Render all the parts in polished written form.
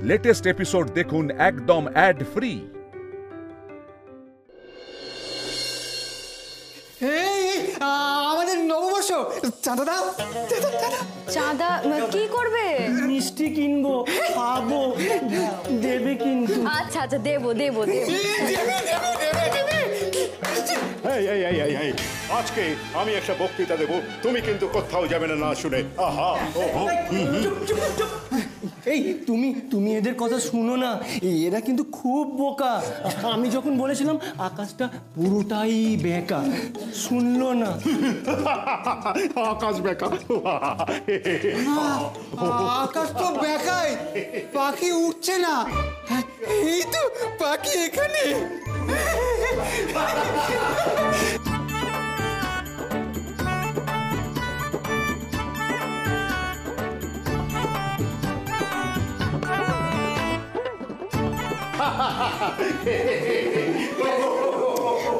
Latest episode দেখুন একদম add free. আমাদের নববর্ষ, চাঁদা দাও। চাঁদা কি করবে? মিষ্টি কিনবো, খাবো, দেবে কিন্তু। আচ্ছা আচ্ছা, দেবো দেবো দেবো। আজকে আমি একটা বক্তৃতা দেবো, তুমি কিন্তু কোথাও যাবে না না শুনে। আহা এই তুমি তুমি এদের কথা শুনো না, এরা কিন্তু খুব বোকা। আমি যখন বলেছিলাম আকাশটা পুরোটাই বেঁকা, শুনলো না। আকাশ বেঁকা? আকাশ তো বেঁকাই, পাখি উঠছে না। এই তো পাখি এখানে।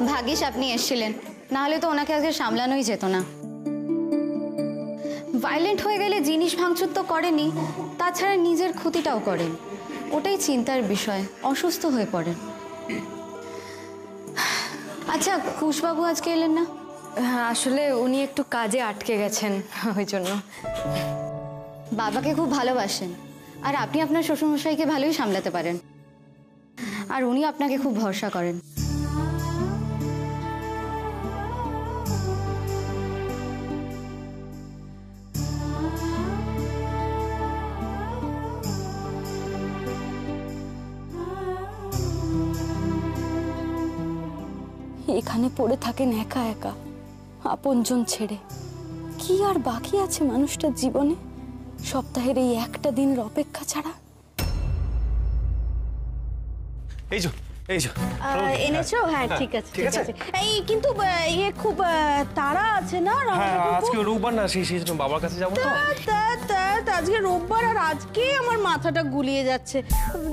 ভাগ্যিস আপনি এসেছিলেন, না হলে তো ওনাকে আজকে সামলানোই যেত না। ভায়োলেন্ট হয়ে গেলে জিনিস ভাঙচুর তো করেনি, তাছাড়া নিজের ক্ষতিটাও করেন। ওটাই চিন্তার বিষয়, অসুস্থ হয়ে পড়েন। আচ্ছা, কুশবাবু আজকে এলেন না? আসলে উনি একটু কাজে আটকে গেছেন, ওই জন্য। বাবাকে খুব ভালোবাসেন, আর আপনি আপনার শ্বশুরমশাইকে ভালোই সামলাতে পারেন, আর উনি আপনাকে খুব ভরসা করেন। এখানে পড়ে থাকেন একা একা, আপনজন ছেড়ে। কি আর বাকি আছে মানুষটার জীবনে, সপ্তাহের এই একটা দিনের অপেক্ষা ছাড়া? এনেছো? হ্যাঁ ঠিক আছে ঠিক আছে। এই কিন্তু খুব তাড়া আছে না? আজকে রোববার না, সেই জন্য বাবার কাছে যাবো তো। আজকে রোববার, আর আজকে আমার মাথাটা গুলিয়ে যাচ্ছে।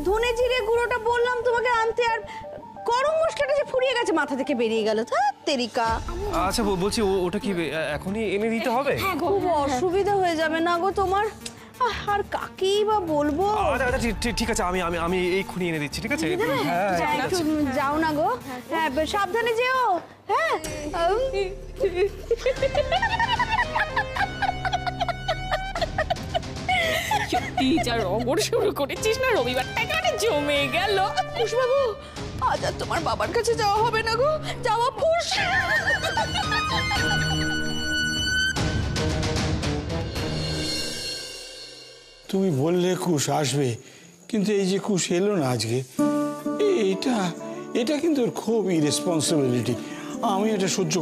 ধনে জিরে গুঁড়োটা বললাম তোমাকে আনতে, আর গরম মশলাটা যে ফুরিয়ে গেছে, মাথা থেকে বেরিয়ে গেল। তেরিকা। আচ্ছা বলছি, ওটা কি এখনই এনে দিতে হবে? খুব অসুবিধা হয়ে যাবে না গো তোমার? আর কাকেই বা বলবো। ঠিক আছে, আমি এইক্ষুনি এনে দিচ্ছি। ঠিক আছে, যাও না গো। হ্যাঁ সাবধানে যেও। হ্যাঁ সত্যি যা রগর শুরু করেছিস না, রবিবারটা একেবারে জমে গেল। কুশবাবু, আজ আর তোমার বাবার কাছে যাওয়া হবে না গো, যাওয়া ফুস। তুমি বললে কুশ আসবে, কিন্তু এই যে কুশ এলো না আজকে, এটা কিন্তু ওর খুব ইরেসপন্সিবিলিটি। আমি এটা সহ্য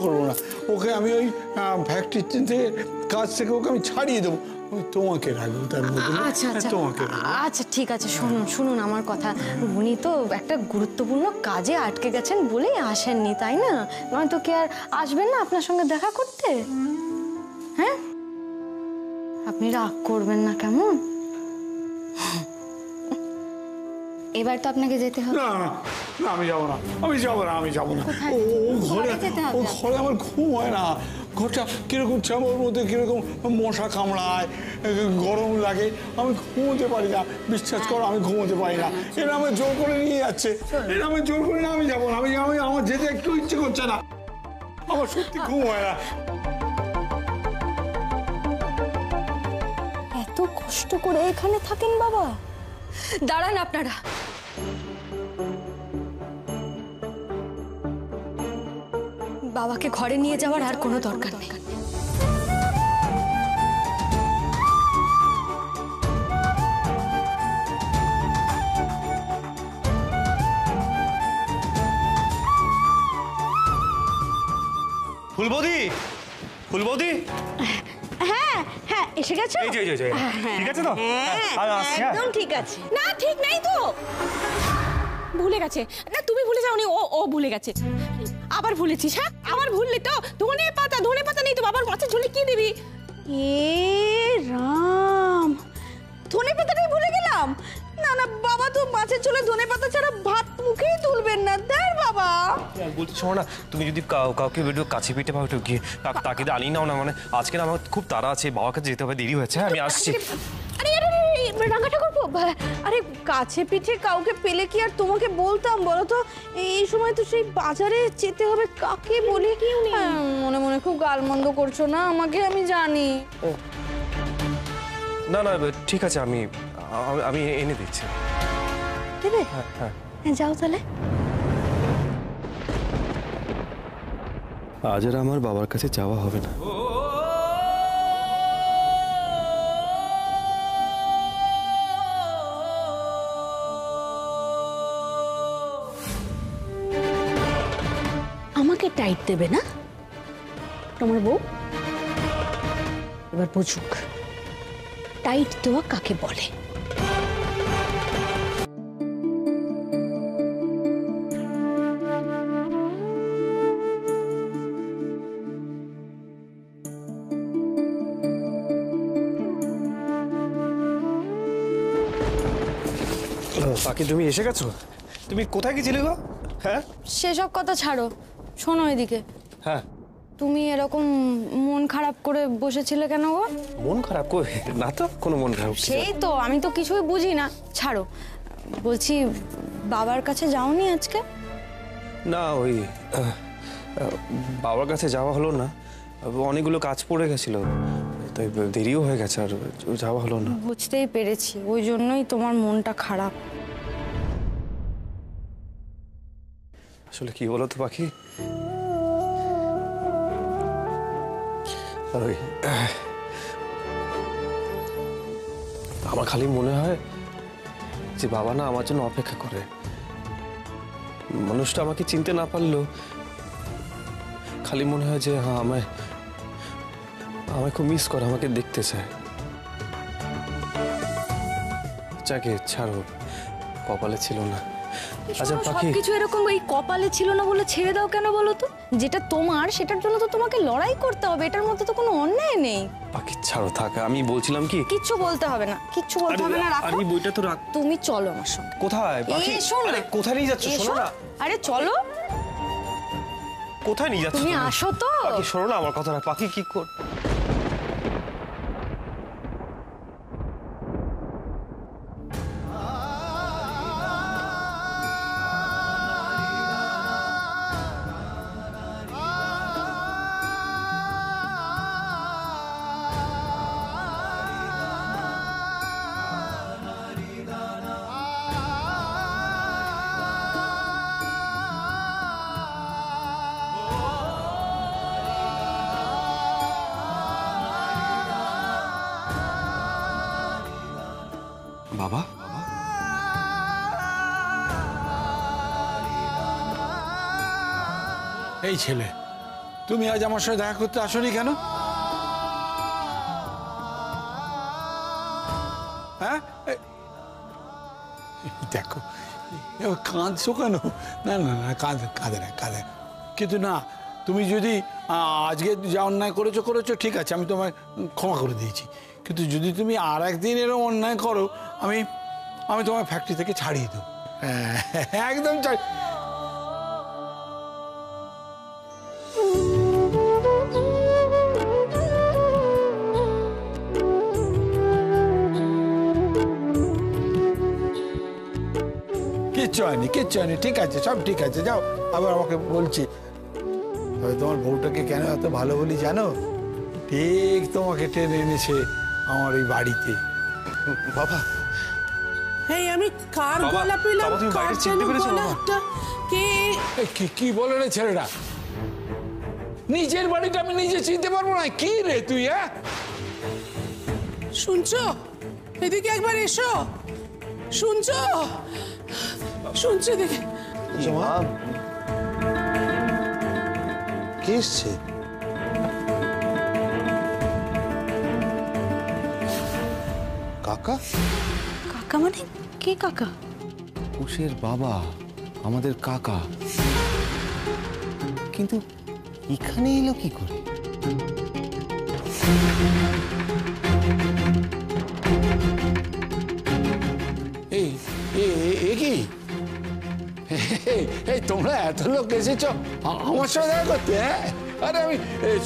করবো না। ওকে আমি ওই ফ্যাক্টরি থেকে কাজ থেকে ওকে আমি ছাড়িয়ে দেবো, আমি তোমাকে রাখবো তার মধ্যে। আচ্ছা ঠিক আছে, শুনুন আমার কথা। উনি তো একটা গুরুত্বপূর্ণ কাজে আটকে গেছেন বলেই আসেননি, তাই না? নয়তো কি আর আসবেন না আপনার সঙ্গে দেখা করতে? হ্যাঁ, আপনি রাগ করবেন না কেমন? এবার তো আপনাকে যেতে হবে। না আমি যাবো না। ও ঘরে আমার ঘুম হয় না। ঘরটা কিরকম চামড় মধ্যে কিরকম মশা কামড়ায়, গরম লাগে, আমি ঘুমোতে পারি না। বিশ্বাস করো, আমি ঘুমোতে পারি না। এরা আমার জোর করে নিয়ে যাচ্ছে, আমি যাবো না। আমার যেতে একটু ইচ্ছে করছে না, আমার সত্যি ঘুম হয় না। এত কষ্ট করে এখানে থাকেন বাবা? দাঁড়ান আপনারা। বাবাকে ঘরে নিয়ে যাওয়ার আর কোনো দরকার নেই। ফুলবৌদি। হ্যাঁ এসে গেছো? ঠিক আছে তো? একদম ঠিক আছে। না ঠিক নেই তো, ভুলে গেছে। না তুমি ভুলে যাওনি, ও ভুলে গেছে। আবার ভুলেছিস? হ্যাঁ আবার ভুললি তো। ধনে পাতা নেই তো, বাবার মাছের ঝোলে কি দিবি? রাম, ধনে পাতাটাই ভুলে গেলাম। না বাবা তো মাছের ঝোলে ধনে পাতা ছাড়া ভাত মুখেই তুলবেন না। দেখ বাবা, বলছি শোনো না, তুমি যদি কাউকে ভিডিও কাছে পিঠে পাও একটু গিয়ে তাকে আনি নাও না। মানে আজকে আমার খুব তাড়া আছে, বাবার কাছে যেতে হবে, দেরি হয়েছে। আমি আসছি। আরে রাঙাটা করবো, আরে কাছে পিঠে কাউকে পেলে কি আর তোমাকে বলতাম বলো তো? এই সময় তো সেই বাজারে যেতে হবে, কাকে বলি? মনে মনে খুব গালমন্দ করছো না আমাকে, আমি জানি। না না ঠিক আছে, আমি আমি এনে দিচ্ছি। দেবে? হ্যাঁ হ্যাঁ যাও তাহলে। আজ আর আমার বাবার কাছে যাওয়া হবে না। আমাকে টাইট দেবে না তোমার বউ? এবার বুঝুক টাইট দেওয়া কাকে বলে। বাকি তুমি এসে গেছো? তুমি কোথায় গেছিলে গো? হ্যাঁ সেসব কথা ছাড়ো, শোনো এদিকে। হ্যাঁ তুমি এরকম মন খারাপ করে বসেছিলে কেন গো? মন খারাপ করে না তো, কোনো মন খারাপ। সেই তো, আমি তো কিছুই বুঝি না। ছাড়ো, বলছি বাবার কাছে যাওনি আজকে? না ওই বাবার কাছে যাওয়া হলো না, অনেকগুলো কাজ পড়ে গেছিল, তাই দেরিও হয়ে গেছে আর যাওয়া হলো না। বুঝতেই পেরেছি, ওই জন্যই তোমার মনটা খারাপ। আসলে কি বলো তো পাখি, ওই আমার খালি মনে হয় যে বাবা না আমার জন্য অপেক্ষা করে। মানুষটা আমাকে চিনতে না পারলেও খালি মনে হয় যে হ্যাঁ আমায় খুব মিস করে, আমাকে দেখতে চায়। যাকে ছাড়ো, কপালে ছিল না। আচ্ছা পাখি, সবকিছু এরকম এই কপালে ছিল না বলে ছেড়ে দাও কেন বলো তো? যেটা তোমার সেটার জন্য তো তোমাকে লড়াই করতে হবে, এটার মধ্যে তো কোনো অন্যায় নেই। পাখি ছাড়ো, থাক। আমি বলছিলাম কি, কিচ্ছু বলতে হবে না, কিচ্ছু বলতে হবে না, রাখো। আরে বইটা তো রাখ। তুমি চলো আমার সঙ্গে। কোথায় পাখি? এসো না। আরে কোথায় নিয়ে যাচ্ছ? শোনো না। আরে চলো। কোথায় নিয়ে যাচ্ছ তুমি? আসো তো। পাখি শোনো না আমার কথাটা। পাখি কি কর, বাবা? এই ছেলে, তুমি আজ আমার সাথে দেখা করতে আসোনি কেন? হ্যাঁ দেখো, কাঁদছো কেন? না না না, কাঁদে না। কিন্তু না, তুমি যদি আজকে যা অন্যায় করেছো ঠিক আছে, আমি তোমায় ক্ষমা করে দিয়েছি। কিন্তু যদি তুমি আর একদিন এরকম অন্যায় করো, আমি তোমার ফ্যাক্টরি থেকে ছাড়িয়ে দেবো। একদম ছাড়ি। কিচ্ছু হয়নি, ঠিক আছে, সব ঠিক আছে। যাও, আবার আমাকে বলছি তোমার বউটাকে কেন এত ভালো বলি জানো? ঠিক তোমাকে টেনে এনেছে আমার এই বাড়িতে। বাবা, এই আমি কার গলা পেলাম? তুমি বাইরে চিনতে পেরেছো বাবা? কি বলে রে ছেলেটা? নিজের বাড়িটা আমি নিজে চিনতে পারবো না? কি রে তুই? হ্যাঁ শুনছো? এদিকে একবার এসো। শুনছো দেখে কে এসছে? কাকা? কাকা মানে কে কাকা? কুশের বাবা, আমাদের কাকা। কিন্তু এখানে এলো কি করে? কি এই তোমরা এত লোক এসেছো আমার সাথে দেখা করতে? হ্যাঁ, আরে আমি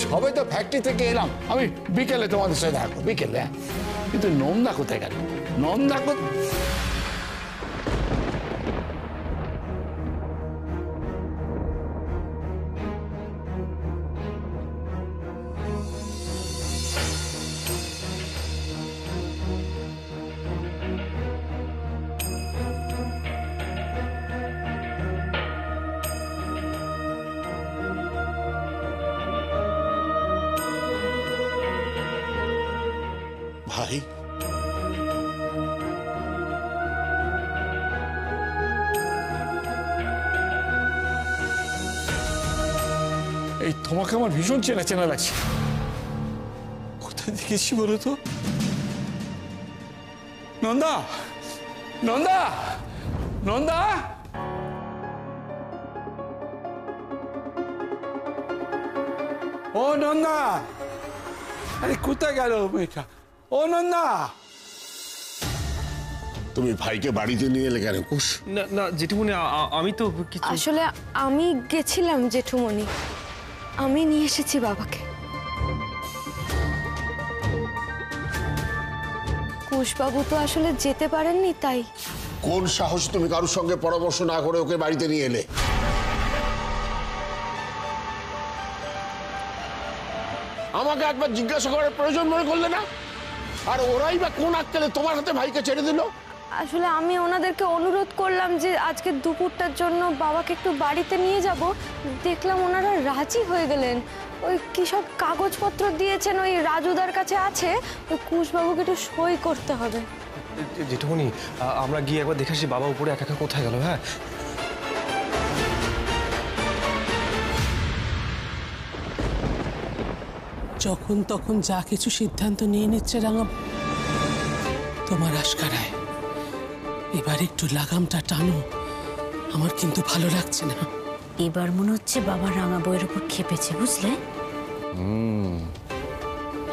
সবে তো ফ্যাক্টরি থেকে এলাম, আমি বিকেলে তোমাদের সাথে দেখা করবো, বিকেলে। কিন্তু নন্দা কোথায় গেল? নন্দা ভাই এই তোমাকে আমার ভীষণ চেনা চেনা লাগছে, কোথায় দেখেছি বলো তো? নন্দা, নন্দা, নন্দা, ও নন্দা, আরে কোথায় গেল মেয়েটা? ও নন্দা, তুমি ভাইকে বাড়িতে নিয়ে এলে কেন কুশ? না না জেঠুমনি, আমি তো কিছু আসলে আমি গেছিলাম জেঠুমনি, আমি নিয়ে এসেছি বাবাকে। কুশবাবু তো আসলে যেতে পারেননি, তাই। কোন সাহস তুমি কারোর সঙ্গে পরামর্শ না করে ওকে বাড়িতে নিয়ে এলে? আমাকে একবার জিজ্ঞাসা করার প্রয়োজন মনে করলে না? আর ওরাই বা কোন আক্কেলে তোমার হাতে ভাইকে ছেড়ে দিল? আসলে আমি ওনাদেরকে অনুরোধ করলাম যে আজকে দুপুরটার জন্য বাবাকে একটু বাড়িতে নিয়ে যাব, দেখলাম ওনারা রাজি হয়ে গেলেন। ওই কী সব কাগজপত্র দিয়েছেন, ওই রাজুদার কাছে আছে, ওই কুশবাবুকে একটু সই করতে হবে। জেঠুমনি, আমরা গিয়ে একবার দেখে আসি বাবা উপরে একা একা কোথায় গেল। হ্যাঁ, যখন তখন যা কিছু সিদ্ধান্ত নিয়ে নিচ্ছে রাঙা, তোমার আশকারায় এবার একটু লাগামটা টানো, আমার কিন্তু ভালো লাগছে না। এবার মনে হচ্ছে বাবা রাঙা বইয়ের উপর খেপেছে, বুঝলে?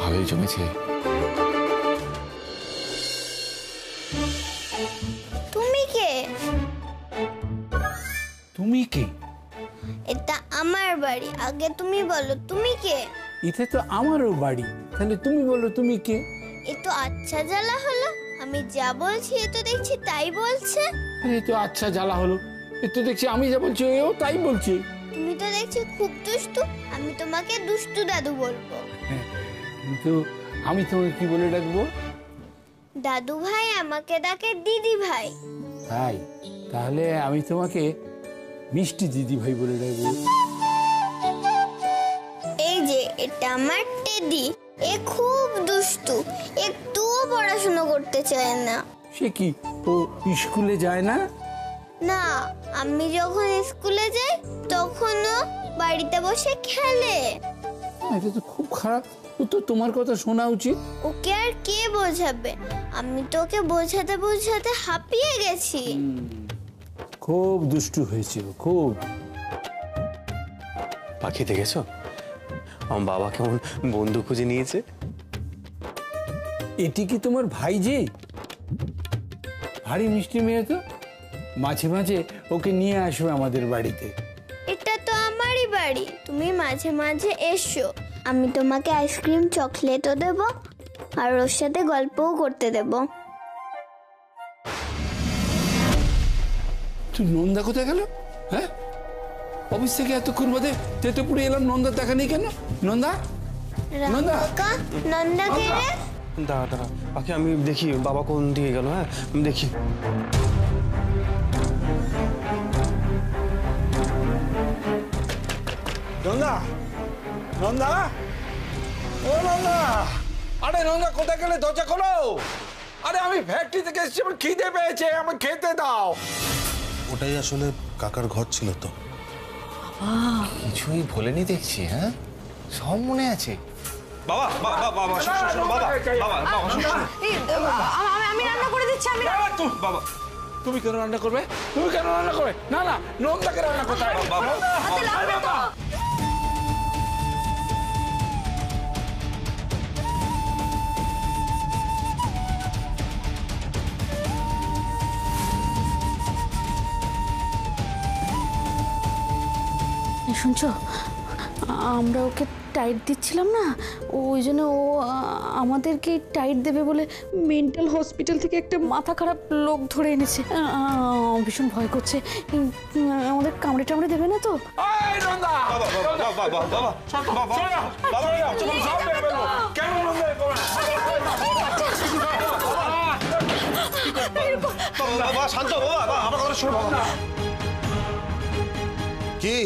ভালোই জমেছে। তুমি কে? তুমি কে? এটা আমার বাড়ি, আগে তুমি বলো তুমি কে? এটা তো আমারও বাড়ি, তাহলে তুমি বলো তুমি কে? এ তো আচ্ছা জ্বালা হলো, আমি যা বলছি এ তো দেখছি তাই বলছে। আরে তো আচ্ছা জ্বালা হলো, এ তো দেখছি আমি যা বলছি এও তাই বলছে। তুমি তো দেখছি খুব দুষ্টু, আমি তোমাকে দুষ্টু দাদু বলবো। কিন্তু আমি তোমাকে কি বলে ডাকবো? দাদু ভাই আমাকে ডাকে দিদি ভাই। তাই? তাহলে আমি তোমাকে মিষ্টি দিদি ভাই বলে ডাকবো। এই যে এটা আমার টেডি, এ খুব দুষ্টু, একটুও পড়াশোনা করতে চায় না। সে কি, ও স্কুলে যায় না? না, আমি যখন স্কুলে যাই তখনও বাড়িতে বসে খেলে। এটা তো খুব খারাপ, ও তো তোমার কথা শোনা উচিত। ওকে আর কে বোঝাবে, আমি তো ওকে বোঝাতে বোঝাতে হাঁপিয়ে গেছি। খুব দুষ্টু হয়েছিল, খুব। পাখি দেখেছো আমার বাবা কেমন বন্ধু খুঁজে নিয়েছে? এটি কি তোমার ভাইজি? ভারী মিষ্টি মেয়ে তো, মাঝে মাঝে ওকে নিয়ে আসবে আমাদের বাড়িতে। এটা তো আমারই বাড়ি, তুমি মাঝে মাঝে এসো, আমি তোমাকে আইসক্রিম চকলেটও দেব আর ওর সাথে গল্পও করতে দেব। তুই নন্দা কোথায় গেল? হ্যাঁ, অফিস থেকে এতক্ষণ বাদে তেতুপুরে এলাম, নন্দা দেখা নেই কেন? নন্দা, নন্দা, নন্দা কে রে? দাঁড়া দাঁড়া পাখি, আমি দেখি বাবা কোন দিকে গেল। হ্যাঁ, আমি দেখি। নন্দা, নন্দা, ও নন্দা, আরে নন্দা কোথায় গেলে? দরজা খোলো। আরে আমি ফ্যাক্টরি থেকে এসেছি, আমার খিদে পেয়েছে, আমাকে খেতে দাও। ওটাই আসলে কাকার ঘর ছিল তো। কিছুই ভুলেনি দেখছি। হ্যাঁ, সব মনে আছে। বাবা বাবা বাবা শোনো, বাবা বাবা বাবা শোনো, আমি রান্না করে দিচ্ছি। আমি বাবা, তুমি কেন রান্না করবে? তুমি কেন রান্না করবে? না না, নন্দাকে রান্না করতে হবে। হাতে লাগবে তো। শুনছো, আমরা ওকে টাইট দিচ্ছিলাম না, ওই জন্য ও আমাদেরকে টাইট দেবে বলে মেন্টাল হসপিটাল থেকে একটা মাথা খারাপ লোক ধরে এনেছে। ভীষণ ভয় করছে, আমাদের কামড়ে টামড়ে দেবে না তো? কি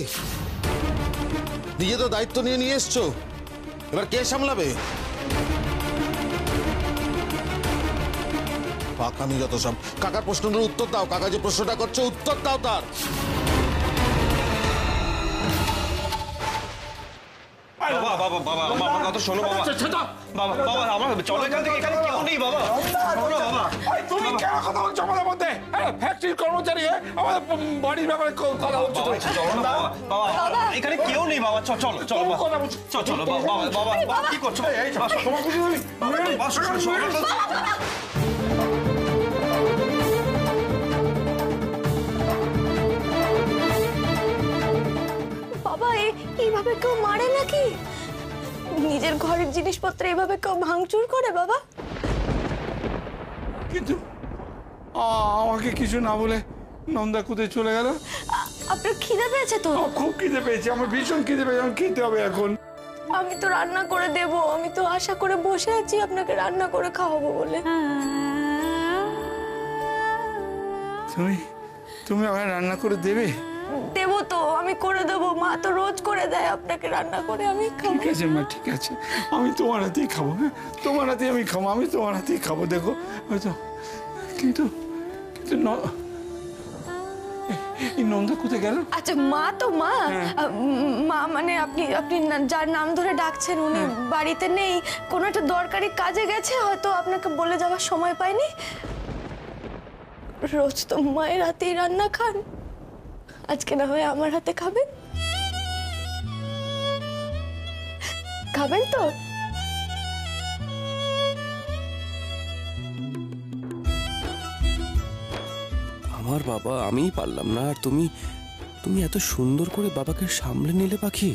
নিজে তো দায়িত্ব নিয়ে এসছো, এবার কে সামলাবে? পাকামি যত সব। কাকার প্রশ্নের উত্তর দাও, কাকা যে প্রশ্নটা করছে উত্তর দাও তার। তুমি কেন কথা বলছো আমাদের মধ্যে? ফ্যাক্টরির কর্মচারী আমাদের বাড়ির ব্যাপারে কথা বলছো। এখানে কেউ নেই বাবা, চলো চলো চলো বাবা, কি করছো? বাবা এইভাবে কেউ মারে নাকি? নিজের ঘরের জিনিসপত্র এইভাবে কেউ ভাঙচুর করে বাবা? কিন্তু আমাকে কিছু না বলে নন্দা কুদে চলে গেল। আপনার খিদে পেয়েছে তো? খুব খিদে পেয়েছে, আমার ভীষণ খিদে পেয়েছে, আমার খেতে হবে এখন। আমি তো রান্না করে দেব, আমি তো আশা করে বসে আছি আপনাকে রান্না করে খাওয়াবো বলে। তুমি আমায় রান্না করে দেবে? দেবো তো, আমি করে দেবো, মা তো রোজ করে দেয় আপনাকে রান্না করে, আমি খাবো। ঠিক আছে মা, ঠিক আছে, আমি তোমার হাতেই খাবো। হ্যাঁ, তোমার হাতেই আমি খাবো, আমি তোমার হাতেই খাবো। দেখো হয়তো, কিন্তু এই নন্দা কোথায় গেল? আচ্ছা মা তো মা মানে আপনি যার নাম ধরে ডাকছেন উনি বাড়িতে নেই, কোনো একটা দরকারি কাজে গেছে, হয়তো আপনাকে বলে যাওয়ার সময় পায়নি। রোজ তো মায়ের হাতেই রান্না খান, আজকে না হয় আমার হাতে খাবেন? খাবেন তো? আমার বাবা, আমিই পারলাম না, আর তুমি এত সুন্দর করে বাবাকে সামলে নিলে পাখি।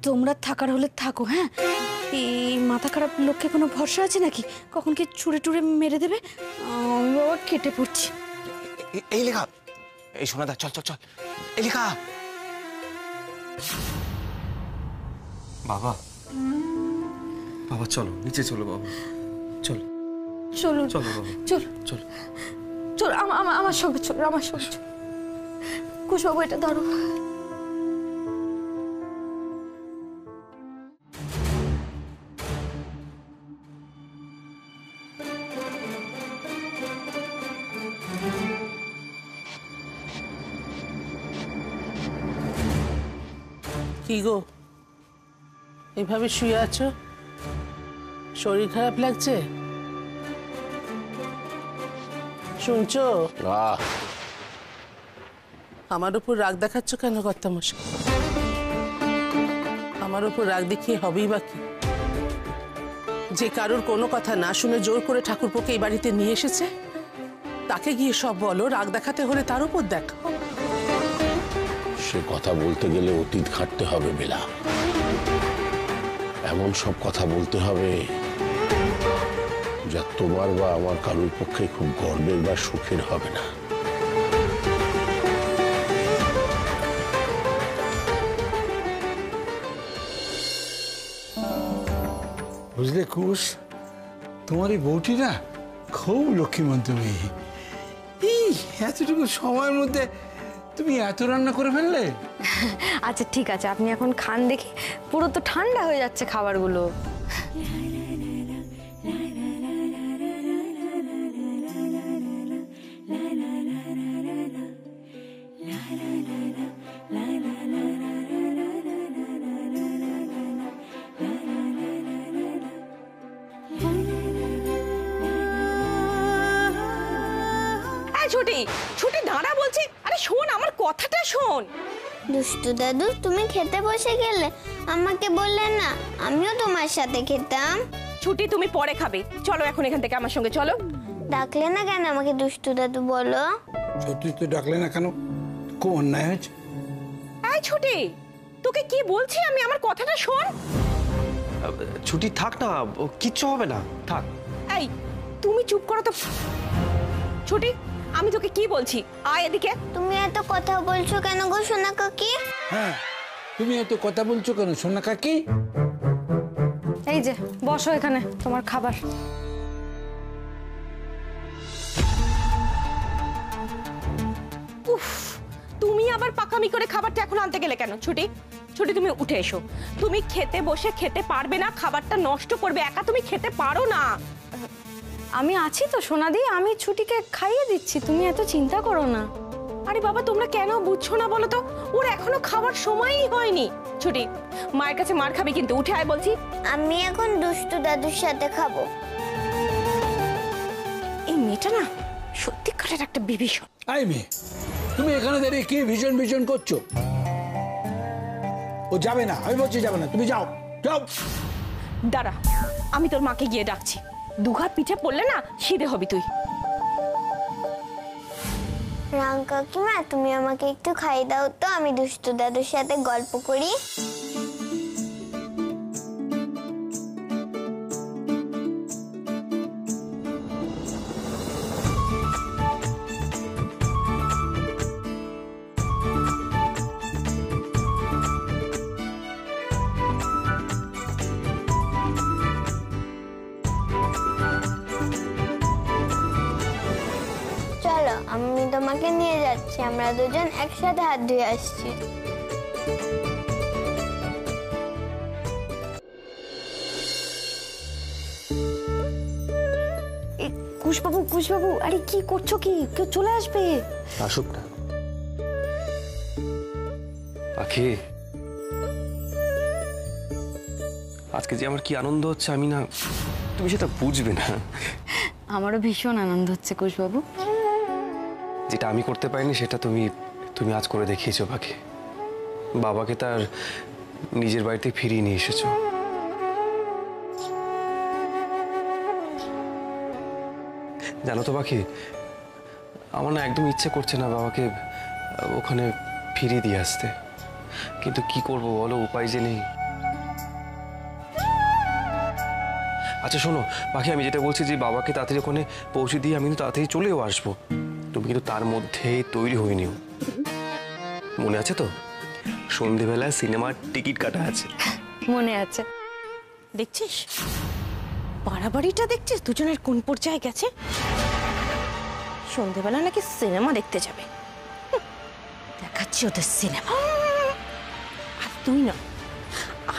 তোমরা থাকার হলে থাকো। হ্যাঁ, এই মাথা খারাপ লোককে কোনো ভরসা আছে নাকি? কখন কি ছুঁড়ে টুড়ে মেরে দেবে? আমি বাবা কেটে পড়ছি। এই লেখা, এই শোনা দা, চল চল চল, এই লেখা। বাবা চলো নিচে চলো বাবা, চলো চলুন, চলো বাবা, চলো চলো চলো আমার সঙ্গে চলো, আমার সঙ্গে চলো। কুশবাবু এটা ধরো। কি গো, এভাবে শুয়ে আছো? শরীর খারাপ লাগছে? শুনছো? আমার উপর রাগ দেখাচ্ছ কেন কর্তামশাই? আমার উপর রাগ দেখিয়ে হবেই বা কি? যে কারোর কোনো কথা না শুনে জোর করে ঠাকুরপোকে এই বাড়িতে নিয়ে এসেছে, তাকে গিয়ে সব বলো? রাগ দেখাতে হলে তার উপর দেখাও। সে কথা বলতে গেলে অতীত ঘাটতে হবে বেলা, এমন সব কথা বলতে হবে যা তোমার বা আমার কারোর পক্ষে খুব গর্বের বা সুখের হবে না। বুঝলে কুশ, তোমার এই বউটি না খুব লক্ষ্মীমন্ত মেয়ে। এই এতটুকু সময়ের মধ্যে তুমি এত রান্না করে ফেললে? আচ্ছা ঠিক আছে, আপনি এখন খান দেখি, পুরো তো ঠান্ডা হয়ে যাচ্ছে খাবারগুলো। ছুটি ছুটি দাঁড়া বলছি। আরে শোন, আমার কথাটা শোন। দুষ্টু দাদু, তুমি খেতে বসে গেলে, আমাকে বললে না, আমিও তোমার সাথে খেতাম। ছুটি তুমি পরে খাবে, চলো এখন এখান থেকে আমার সঙ্গে চলো। ডাকলে না কেন আমাকে দুষ্টু দাদু বলো? সত্যি তো ডাকলে না কেন? খুব অন্যায় হয়েছে। এই ছুটি, তোকে কি বলছি আমি, আমার কথাটা শোন। ছুটি থাক না, কিচ্ছু হবে না, থাক। এই তুমি চুপ করো তো। ছুটি, আমি তোকে কি বলছি, আয় এদিকে। তুমি এত কথা বলছো কেন গো সোনা কাকি? হ্যাঁ, তুমি এত কথা বলছো কেন সোনা কাকি? এই যে বসো এখানে, তোমার খাবার। উফ, তুমি আবার পাকামি করে খাবারটা এখন আনতে গেলে কেন? ছুটি, ছুটি তুমি উঠে এসো। তুমি খেতে বসে খেতে পারবে না, খাবারটা নষ্ট করবে, একা তুমি খেতে পারো না। আমি আছি তো সোনাদি, আমি ছুটিকে খাইয়ে দিচ্ছি, তুমি এত চিন্তা করো না। আরে বাবা, তোমরা কেন বুঝছো না বলো তো? ওর এখনো খাবার সময়ই হয়নি। ছুটি, মায়ের কাছে মার খাবি কিন্তু, উঠে আয় বলছি। আমি এখন দুষ্টু দাদুর সাথে খাবো। এই মেয়েটা না সত্যিকারের একটা বিভীষণ। আই মেয়ে, তুমি এখানে দাঁড়িয়ে কি ভীষণ ভীষণ করছো? ও যাবে না, আমি বলছি যাবে না, তুমি যাও যাও। দাঁড়া, আমি তোর মাকে গিয়ে ডাকছি। দুঘাত পিঠে পড়লে না সিধে হবি তুই। রাং কাকিমা, তুমি আমাকে একটু খাইয়ে দাও তো, আমি দুষ্টু দাদুর সাথে গল্প করি। চলো, আমি তোমাকে নিয়ে যাচ্ছি, আমরা দুজন একসাথে হাত ধুয়ে আসছি। কুশবাবু, কুশবাবু, আরে কি করছো? কি কেউ চলে আসবে। আসুক না পাখি, আজকে যে আমার কি আনন্দ হচ্ছে আমি না, তুমি সেটা বুঝবে না। আমারও ভীষণ আনন্দ হচ্ছে কুশবাবু। যেটা আমি করতে পারিনি সেটা তুমি আজ করে দেখিয়েছো পাখি। বাবাকে তার নিজের বাড়িতে ফিরিয়ে নিয়ে এসেছো। জানো তো পাখি, আমার না একদম ইচ্ছে করছে না বাবাকে ওখানে ফিরিয়ে দিয়ে আসতে, কিন্তু কি করব বলো, উপায় যে নেই। আচ্ছা শোনো পাখি, আমি যেটা বলছি যে বাবাকে তাড়াতাড়ি ওখানে পৌঁছে দিয়ে আমি কিন্তু তাড়াতাড়ি চলেও আসবো। তুমি কিন্তু তার মধ্যে তৈরি হয়ে নিও, মনে আছে তো? সন্ধেবেলায় সিনেমার টিকিট কাটা আছে। মনে আছে। দেখছিস বাড়াবাড়িটা, দেখছিস দুজনের কোন পর্যায়ে গেছে। সন্ধেবেলা নাকি সিনেমা দেখতে যাবে। দেখাচ্ছি ওদের সিনেমা। আর তুই না,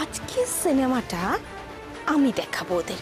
আজকে সিনেমাটা আমি দেখাবো ওদের।